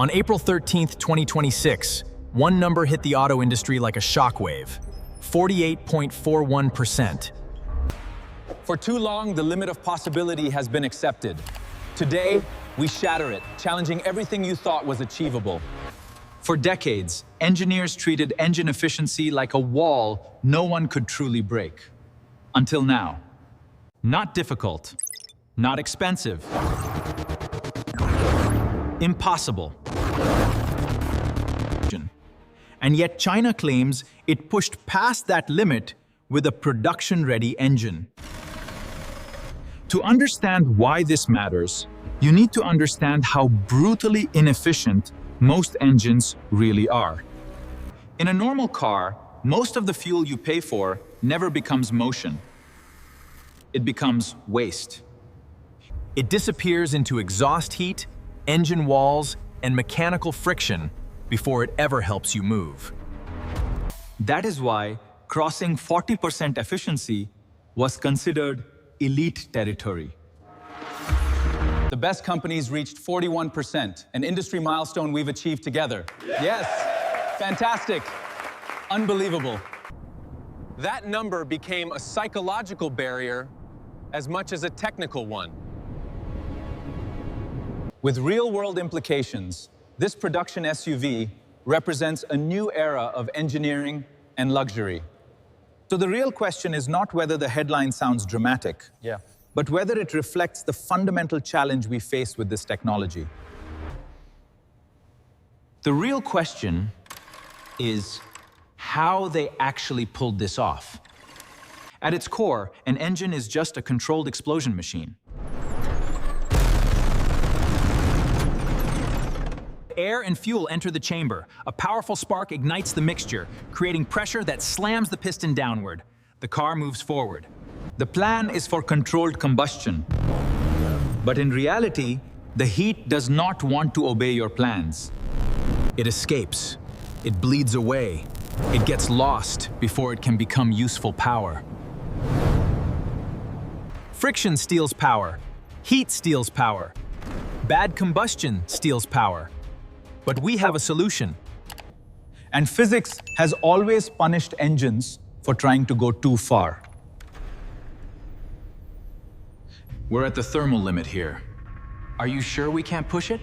On April 13th, 2026, one number hit the auto industry like a shockwave: 48.41%. For too long, the limit of possibility has been accepted. Today, we shatter it, challenging everything you thought was achievable. For decades, engineers treated engine efficiency like a wall no one could truly break. Until now. Not difficult, not expensive, impossible. And yet China claims it pushed past that limit with a production-ready engine. To understand why this matters, you need to understand how brutally inefficient most engines really are. In a normal car, most of the fuel you pay for never becomes motion. It becomes waste. It disappears into exhaust heat, engine walls, and mechanical friction before it ever helps you move. That is why crossing 40% efficiency was considered elite territory. The best companies reached 41%, an industry milestone we've achieved together. Yes, fantastic, unbelievable. That number became a psychological barrier as much as a technical one. With real-world implications, this production SUV represents a new era of engineering and luxury. So the real question is not whether the headline sounds dramatic, but whether it reflects the fundamental challenge we face with this technology. The real question is how they actually pulled this off. At its core, an engine is just a controlled explosion machine. Air and fuel enter the chamber. A powerful spark ignites the mixture, creating pressure that slams the piston downward. The car moves forward. The plan is for controlled combustion. But in reality, the heat does not want to obey your plans. It escapes. It bleeds away. It gets lost before it can become useful power. Friction steals power. Heat steals power. Bad combustion steals power. But we have a solution. And physics has always punished engines for trying to go too far. We're at the thermal limit here. Are you sure we can't push it?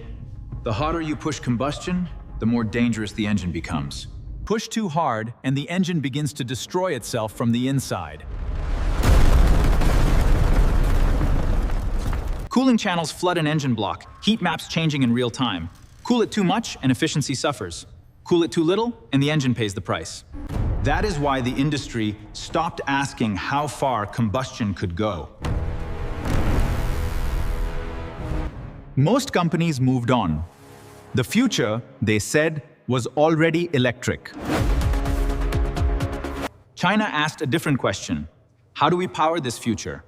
The hotter you push combustion, the more dangerous the engine becomes. Push too hard, and the engine begins to destroy itself from the inside. Cooling channels flood an engine block, heat maps changing in real time. Cool it too much, and efficiency suffers. Cool it too little, and the engine pays the price. That is why the industry stopped asking how far combustion could go. Most companies moved on. The future, they said, was already electric. China asked a different question. How do we power this future?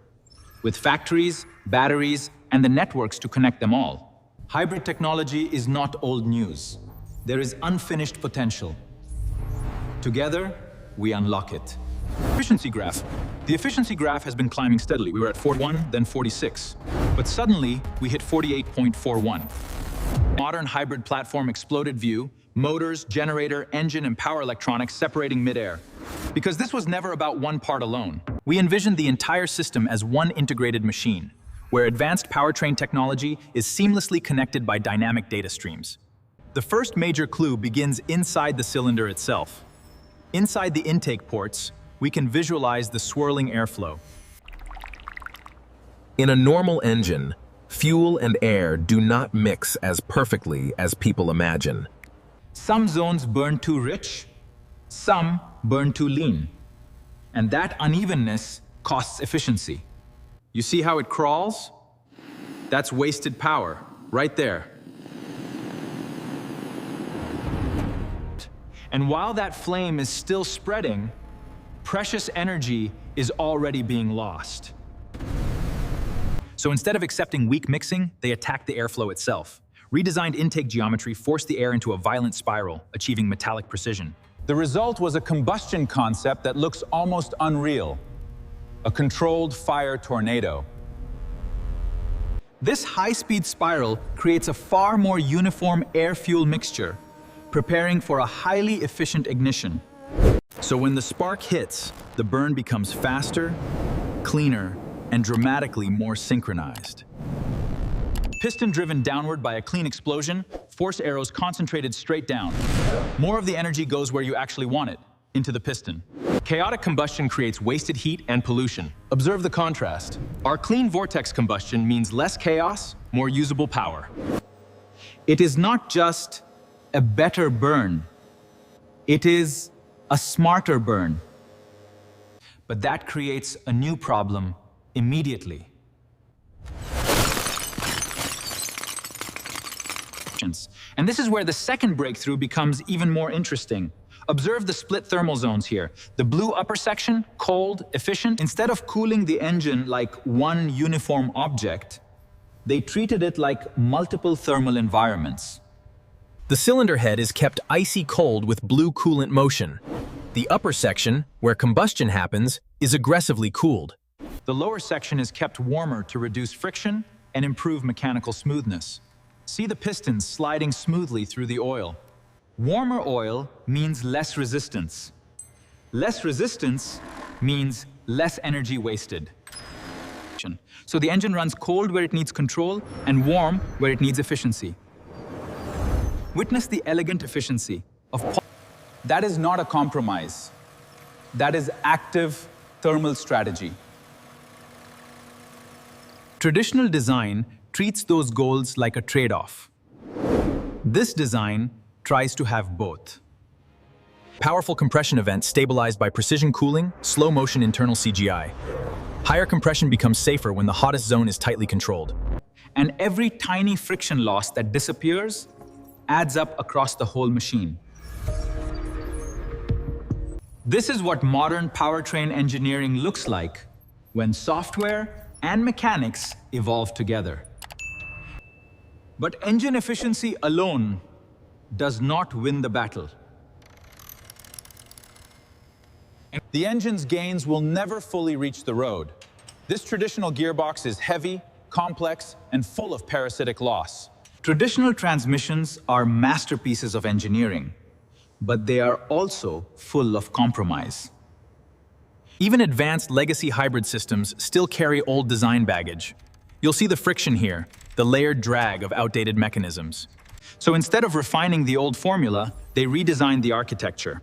With factories, batteries, and the networks to connect them all. Hybrid technology is not old news. There is unfinished potential. Together, we unlock it. Efficiency graph. The efficiency graph has been climbing steadily. We were at 41, then 46. But suddenly, we hit 48.41. Modern hybrid platform exploded view, motors, generator, engine, and power electronics separating midair. Because this was never about one part alone. We envisioned the entire system as one integrated machine, where advanced powertrain technology is seamlessly connected by dynamic data streams. The first major clue begins inside the cylinder itself. Inside the intake ports, we can visualize the swirling airflow. In a normal engine, fuel and air do not mix as perfectly as people imagine. Some zones burn too rich, some burn too lean. And that unevenness costs efficiency. You see how it crawls? That's wasted power, right there. And while that flame is still spreading, precious energy is already being lost. So instead of accepting weak mixing, they attacked the airflow itself. Redesigned intake geometry forced the air into a violent spiral, achieving metallic precision. The result was a combustion concept that looks almost unreal. A controlled fire tornado. This high-speed spiral creates a far more uniform air-fuel mixture, preparing for a highly efficient ignition. So when the spark hits, the burn becomes faster, cleaner, and dramatically more synchronized. Piston driven downward by a clean explosion, force arrows concentrated straight down. More of the energy goes where you actually want it, into the piston. Chaotic combustion creates wasted heat and pollution. Observe the contrast. Our clean vortex combustion means less chaos, more usable power. It is not just a better burn, it is a smarter burn. But that creates a new problem immediately. And this is where the second breakthrough becomes even more interesting. Observe the split thermal zones here. The blue upper section, cold, efficient. Instead of cooling the engine like one uniform object, they treated it like multiple thermal environments. The cylinder head is kept icy cold with blue coolant motion. The upper section, where combustion happens, is aggressively cooled. The lower section is kept warmer to reduce friction and improve mechanical smoothness. See the pistons sliding smoothly through the oil. Warmer oil means less resistance. Less resistance means less energy wasted. So the engine runs cold where it needs control and warm where it needs efficiency. Witness the elegant efficiency of. That is not a compromise. That is active thermal strategy. Traditional design treats those goals like a trade-off. This design tries to have both. Powerful compression event stabilized by precision cooling, slow motion internal CGI. Higher compression becomes safer when the hottest zone is tightly controlled. And every tiny friction loss that disappears adds up across the whole machine. This is what modern powertrain engineering looks like when software and mechanics evolve together. But engine efficiency alone does not win the battle. The engine's gains will never fully reach the road. This traditional gearbox is heavy, complex, and full of parasitic loss. Traditional transmissions are masterpieces of engineering, but they are also full of compromise. Even advanced legacy hybrid systems still carry old design baggage. You'll see the friction here, the layered drag of outdated mechanisms. So instead of refining the old formula, they redesigned the architecture.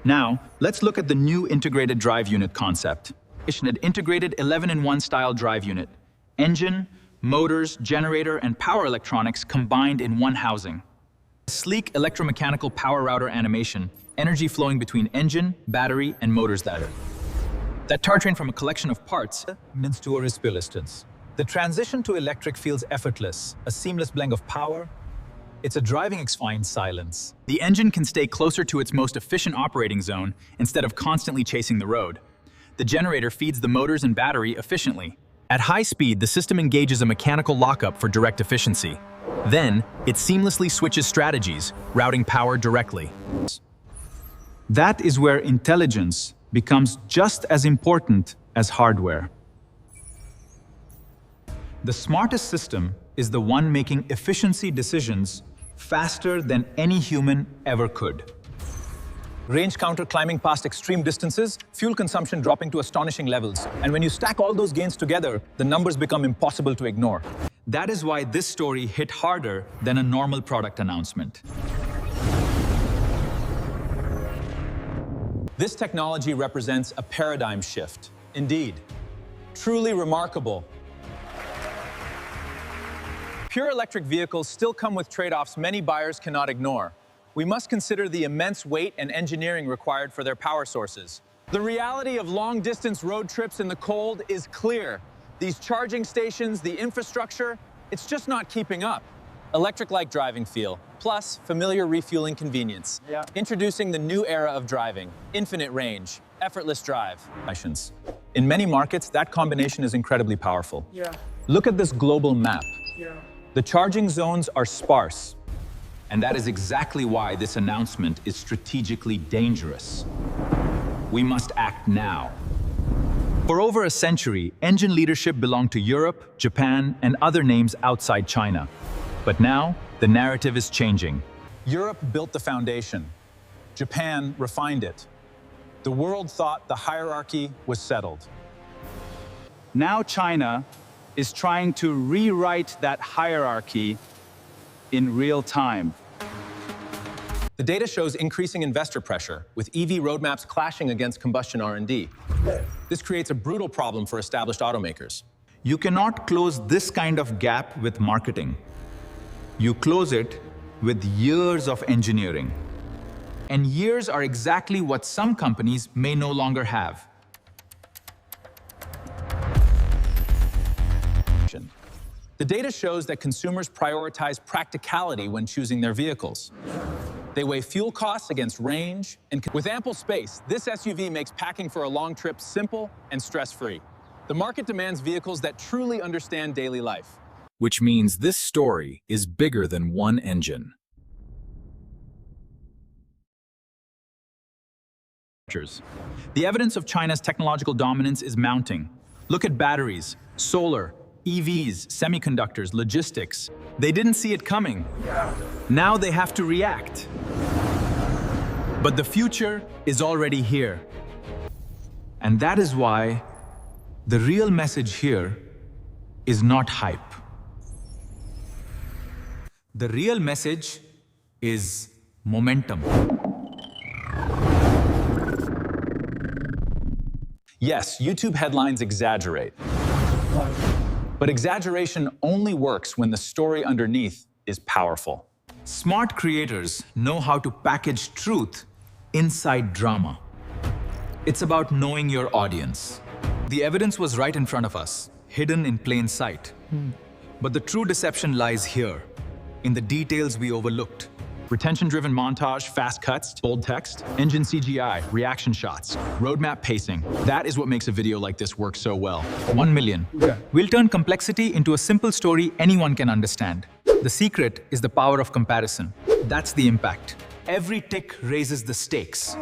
Now, let's look at the new integrated drive unit concept. An integrated 11-in-1 style drive unit. Engine, motors, generator, and power electronics combined in one housing. A sleek electromechanical power router animation, energy flowing between engine, battery, and motors that powertrain from a collection of parts to a pistons. The transition to electric feels effortless, a seamless blend of power. It's a driving fine silence. The engine can stay closer to its most efficient operating zone instead of constantly chasing the road. The generator feeds the motors and battery efficiently. At high speed, the system engages a mechanical lockup for direct efficiency. Then, it seamlessly switches strategies, routing power directly. That is where intelligence becomes just as important as hardware. The smartest system is the one making efficiency decisions faster than any human ever could. Range counter climbing past extreme distances, fuel consumption dropping to astonishing levels. And when you stack all those gains together, the numbers become impossible to ignore. That is why this story hit harder than a normal product announcement. This technology represents a paradigm shift. Indeed, truly remarkable. Pure electric vehicles still come with trade-offs many buyers cannot ignore. We must consider the immense weight and engineering required for their power sources. The reality of long-distance road trips in the cold is clear. These charging stations, the infrastructure, it's just not keeping up. Electric-like driving feel, plus familiar refueling convenience. Introducing the new era of driving, infinite range, effortless drive. In many markets, that combination is incredibly powerful. Look at this global map. The charging zones are sparse. And that is exactly why this announcement is strategically dangerous. We must act now. For over a century, engine leadership belonged to Europe, Japan, and other names outside China. But now, the narrative is changing. Europe built the foundation. Japan refined it. The world thought the hierarchy was settled. Now China is trying to rewrite that hierarchy in real time. The data shows increasing investor pressure, with EV roadmaps clashing against combustion R&D. This creates a brutal problem for established automakers. You cannot close this kind of gap with marketing. You close it with years of engineering. And years are exactly what some companies may no longer have. The data shows that consumers prioritize practicality when choosing their vehicles. They weigh fuel costs against range, and with ample space, this SUV makes packing for a long trip simple and stress-free. The market demands vehicles that truly understand daily life. Which means this story is bigger than one engine. The evidence of China's technological dominance is mounting. Look at batteries, solar, EVs, semiconductors, logistics. They didn't see it coming. Now they have to react. But the future is already here. And that is why the real message here is not hype. The real message is momentum. Yes, YouTube headlines exaggerate. But exaggeration only works when the story underneath is powerful. Smart creators know how to package truth inside drama. It's about knowing your audience. The evidence was right in front of us, hidden in plain sight. But the true deception lies here, in the details we overlooked. Retention-driven montage, fast cuts, bold text, engine CGI, reaction shots, roadmap pacing. That is what makes a video like this work so well. 1 million. We'll turn complexity into a simple story anyone can understand. The secret is the power of comparison. That's the impact. Every tick raises the stakes.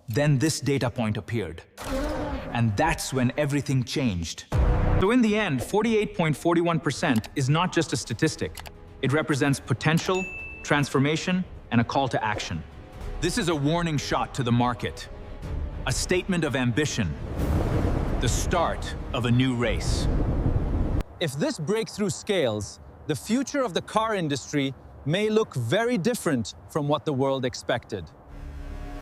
Then this data point appeared. And that's when everything changed. So in the end, 48.41% is not just a statistic. It represents potential, transformation, and a call to action. This is a warning shot to the market, a statement of ambition, the start of a new race. If this breakthrough scales, the future of the car industry may look very different from what the world expected.